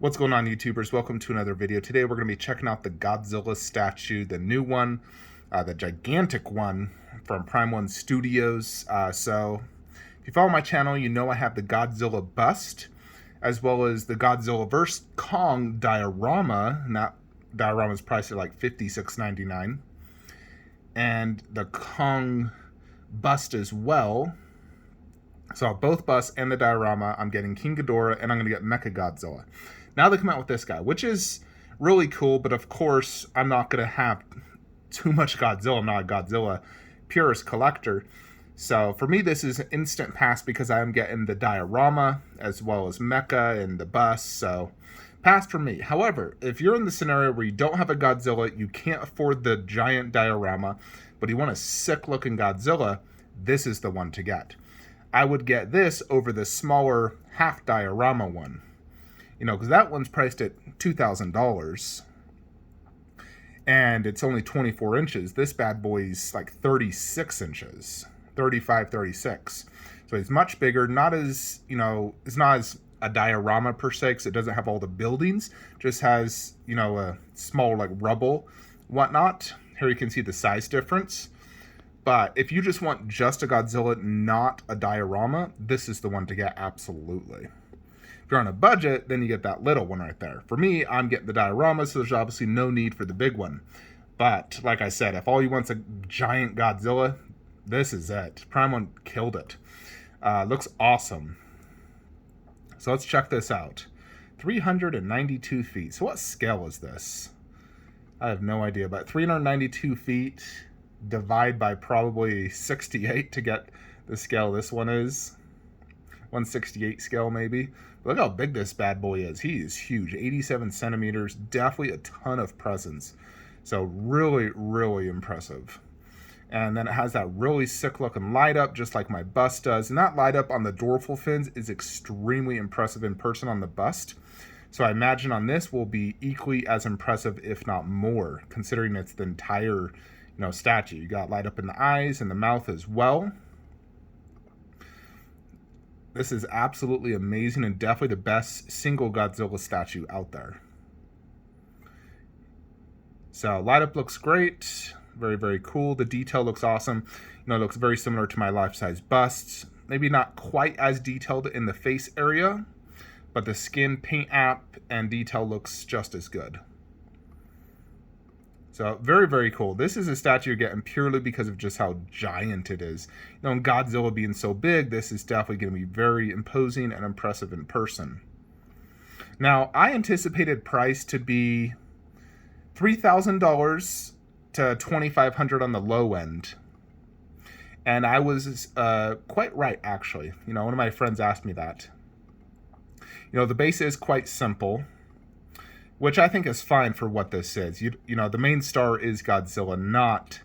What's going on, YouTubers? Welcome to another video. Today we're going to be checking out the Godzilla statue, the new one, the gigantic one from Prime One Studios. So if you follow my channel, you know I have the Godzilla bust, as well as the Godzilla vs. Kong diorama. And that diorama is priced at like $56.99. And the Kong bust as well. So both busts and the diorama, I'm getting King Ghidorah, and I'm going to get Mecha Godzilla. Now they come out with this guy, which is really cool, but of course, I'm not going to have too much Godzilla. I'm not a Godzilla purist collector. So for me, this is an instant pass because I am getting the diorama as well as Mecha and the bust. So pass for me. However, if you're in the scenario where you don't have a Godzilla, you can't afford the giant diorama, but you want a sick-looking Godzilla, this is the one to get. I would get this over the smaller half diorama one. You know, because that one's priced at $2,000. And it's only 24 inches. This bad boy's like 36 inches. 35, 36. So it's much bigger. Not as, you know, it's not as a diorama per se, because it doesn't have all the buildings. Just has, you know, a small like rubble, whatnot. Here you can see the size difference. But if you just want just a Godzilla, not a diorama, this is the one to get, absolutely. If you're on a budget, then you get that little one right there. For me, I'm getting the diorama, so there's obviously no need for the big one. But, like I said, if all you want's a giant Godzilla, this is it. Prime One killed it. Looks awesome. So let's check this out. 392 feet. So what scale is this? I have no idea, but 392 feet... divide by probably 68 to get the scale this one is. 168 scale maybe. But look how big this bad boy is. He is huge. 87 centimeters. Definitely a ton of presence. So really, really impressive. And then it has that really sick looking light up, just like my bust does. And that light up on the dorsal fins is extremely impressive in person on the bust. So I imagine on this will be equally as impressive, if not more, considering it's the entire statue. You got light up in the eyes and the mouth as well. This is absolutely amazing and definitely the best single Godzilla statue out there. So light up looks great. Very, very cool. The detail looks awesome. It looks very similar to my life-size busts. Maybe not quite as detailed in the face area, but the skin, paint app, and detail looks just as good. So very, very cool. This is a statue you're getting purely because of just how giant it is. And Godzilla being so big, this is definitely going to be very imposing and impressive in person. Now, I anticipated price to be $3,000 to $2,500 on the low end. And I was quite right, actually. One of my friends asked me that. The base is quite simple, which I think is fine for what this is. The main star is Godzilla, not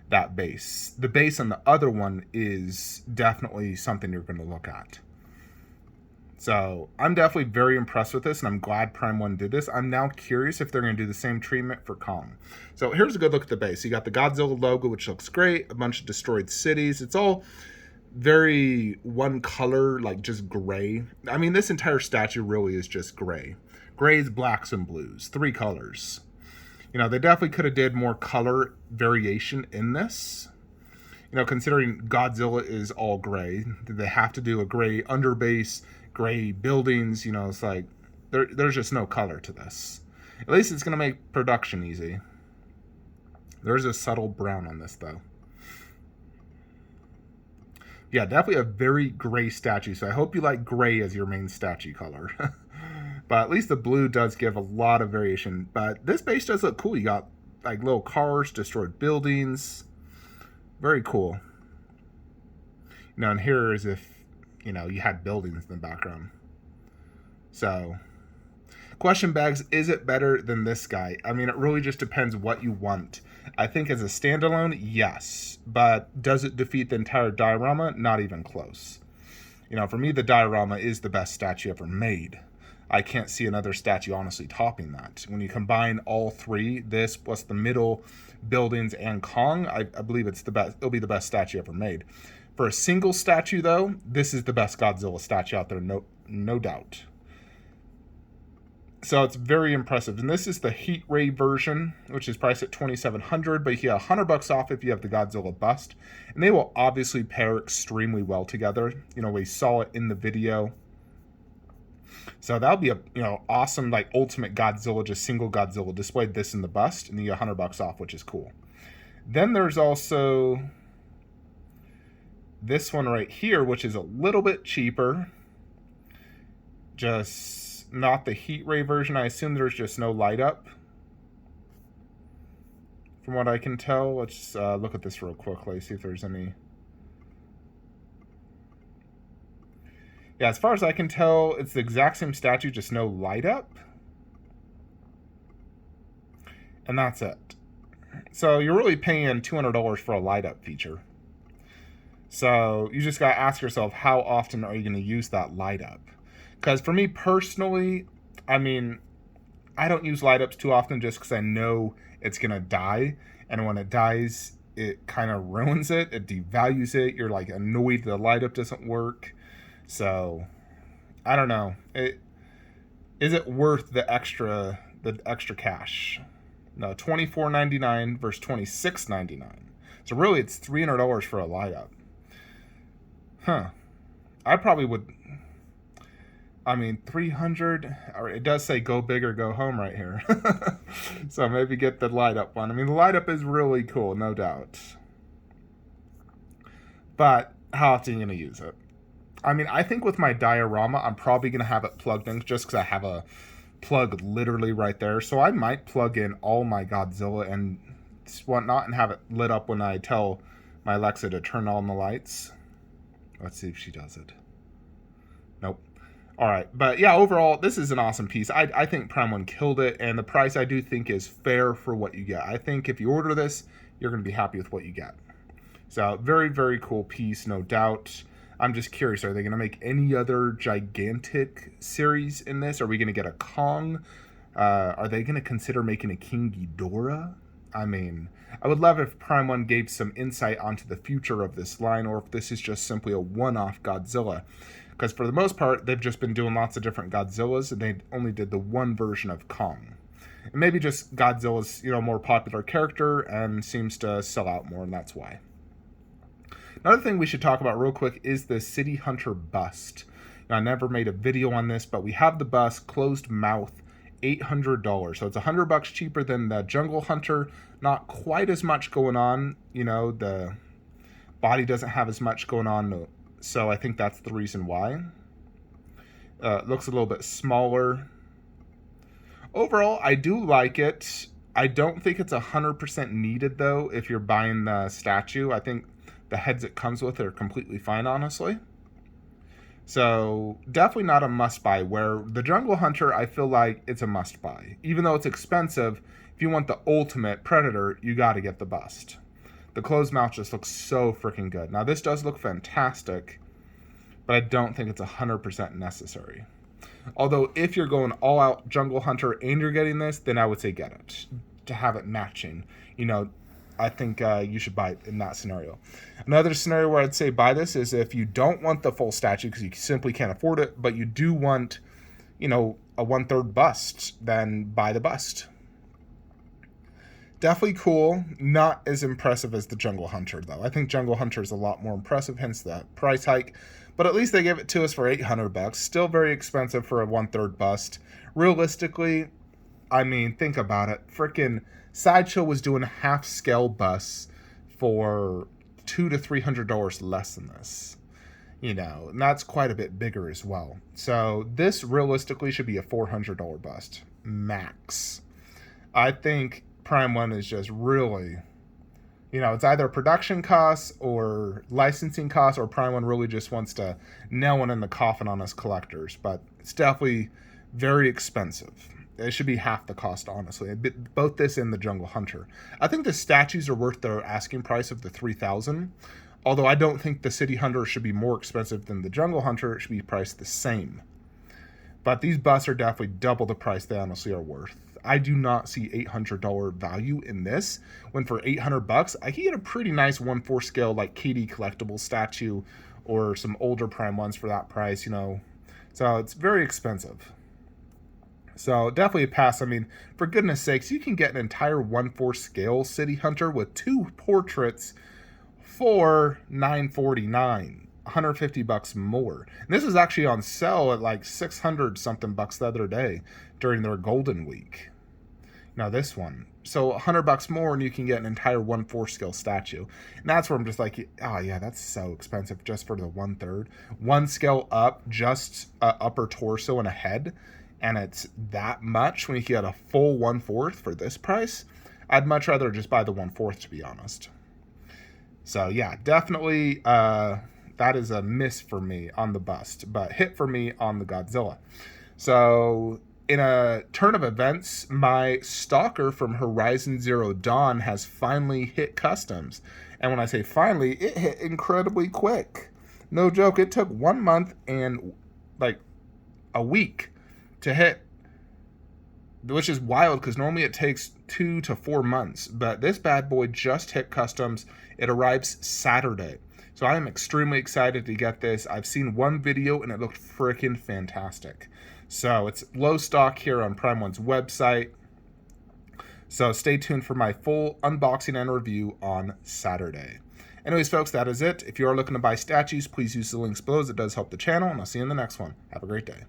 that base. The base on the other one is definitely something you're going to look at. So I'm definitely very impressed with this, and I'm glad Prime One did this. I'm now curious if they're going to do the same treatment for Kong. So here's a good look at the base. You got the Godzilla logo, which looks great, a bunch of destroyed cities. It's all very one color, like just gray. I mean, this entire statue really is just gray. Grays, blacks, and blues. 3 colors. They definitely could have did more color variation in this. Considering Godzilla is all gray, did they have to do a gray underbase, gray buildings? It's like there's just no color to this. At least it's going to make production easy. There's a subtle brown on this, though. Yeah, definitely a very gray statue, so I hope you like gray as your main statue color. But at least the blue does give a lot of variation. But this base does look cool. You got like little cars, destroyed buildings. Very cool. And here is if, you had buildings in the background. So, question begs, is it better than this guy? I mean, it really just depends what you want. I think as a standalone, yes. But does it defeat the entire diorama? Not even close. For me, the diorama is the best statue ever made. I can't see another statue honestly topping that. When you combine all 3, this plus the middle buildings and Kong, I believe it's the best. It'll be the best statue ever made. For a single statue, though, this is the best Godzilla statue out there, no doubt. So it's very impressive. And this is the Heat Ray version, which is priced at $2,700, but you get $100 off if you have the Godzilla bust. And they will obviously pair extremely well together. You know, we saw it in the video. So that'll be a, you know, awesome, like, ultimate Godzilla, just single Godzilla displayed, this in the bust, and you get $100 off, which is cool. Then there's also this one right here, which is a little bit cheaper. Just not the Heat Ray version. I assume there's just no light up, from what I can tell. Let's look at this real quickly, see if there's any. Yeah, as far as I can tell, it's the exact same statue, just no light up. And that's it. So you're really paying $200 for a light up feature. So you just got to ask yourself, how often are you going to use that light up? Because for me personally, I mean, I don't use light ups too often just because I know it's going to die. And when it dies, it kind of ruins it. It devalues it. You're like annoyed the light up doesn't work. So I don't know. Is it worth the extra cash? No, $24.99 versus $26.99. So really, it's $300 for a light up. Huh. I probably would. I mean, 300. It does say "go big or go home" right here. So maybe get the light up one. I mean, the light up is really cool, no doubt. But how often are you gonna use it? I mean, I think with my diorama, I'm probably going to have it plugged in just because I have a plug literally right there. So I might plug in all my Godzilla and whatnot and have it lit up when I tell my Alexa to turn on the lights. Let's see if she does it. Nope. All right. But yeah, overall, this is an awesome piece. I think Prime 1 killed it, and the price I do think is fair for what you get. I think if you order this, you're going to be happy with what you get. So very, very cool piece, no doubt. I'm just curious, are they going to make any other gigantic series in this? Are we going to get a Kong? Are they going to consider making a King Ghidorah? I mean, I would love if Prime 1 gave some insight onto the future of this line, or if this is just simply a one-off Godzilla. Because for the most part, they've just been doing lots of different Godzillas, and they only did the one version of Kong. And maybe just Godzilla's, you know, more popular character and seems to sell out more, and that's why. Another thing we should talk about real quick is the City Hunter bust. Now, I never made a video on this, but we have the bust, closed mouth, $800. So it's $100 cheaper than the Jungle Hunter. Not quite as much going on. You know, the body doesn't have as much going on. So I think that's the reason why. It looks a little bit smaller. Overall, I do like it. I don't think it's 100% needed, though, if you're buying the statue. I think the heads it comes with are completely fine, honestly. So definitely not a must-buy, where the Jungle Hunter, I feel like it's a must-buy. Even though it's expensive, if you want the ultimate Predator, you got to get the bust. The closed mouth just looks so freaking good. Now, this does look fantastic, but I don't think it's 100% necessary. Although, if you're going all-out Jungle Hunter and you're getting this, then I would say get it. To have it matching. You know, I think you should buy it in that scenario. Another scenario where I'd say buy this is if you don't want the full statue because you simply can't afford it, but you do want, you know, a 1/3 bust, then buy the bust. Definitely cool. Not as impressive as the Jungle Hunter, though. I think Jungle Hunter is a lot more impressive, hence the price hike. But at least they gave it to us for $800. Still very expensive for a 1/3 bust. Realistically, I mean, think about it. Frickin' Sideshow was doing half-scale busts for $200 to $300 less than this. You know, and that's quite a bit bigger as well. So this realistically should be a $400 bust. Max. I think Prime 1 is just really, you know, it's either production costs or licensing costs, or Prime 1 really just wants to nail one in the coffin on us collectors. But it's definitely very expensive. It should be half the cost, honestly. Both this and the Jungle Hunter. I think the statues are worth their asking price of the $3,000. Although I don't think the City Hunter should be more expensive than the Jungle Hunter. It should be priced the same. But these busts are definitely double the price they honestly are worth. I do not see $800 value in this, when for $800 I can get a pretty nice 1/4 scale like KD collectible statue or some older Prime 1s for that price, you know. So it's very expensive. So definitely a pass. I mean, for goodness sakes, you can get an entire 1/4 scale City Hunter with 2 portraits for $949, $150 more. And this is actually on sale at like 600 something bucks the other day during their Golden Week. Now this one, so $100 more, and you can get an entire 1/4 scale statue. And that's where I'm just like, oh yeah, that's so expensive just for the 1/3, 1 scale up, just upper torso and a head, and it's that much when you can get a full 1/4 for this price. I'd much rather just buy the 1/4, to be honest. So yeah, definitely that is a miss for me on the bust, but hit for me on the Godzilla. So in a turn of events, my Stalker from Horizon Zero Dawn has finally hit customs. And when I say finally, it hit incredibly quick. No joke, it took 1 month and like a week to hit, which is wild because normally it takes 2 to 4 months. But this bad boy just hit customs. It arrives Saturday. So I am extremely excited to get this. I've seen one video and it looked freaking fantastic. So it's low stock here on Prime One's website. So stay tuned for my full unboxing and review on Saturday. Anyways, folks, that is it. If you are looking to buy statues, please use the links below. It does help the channel, and I'll see you in the next one. Have a great day.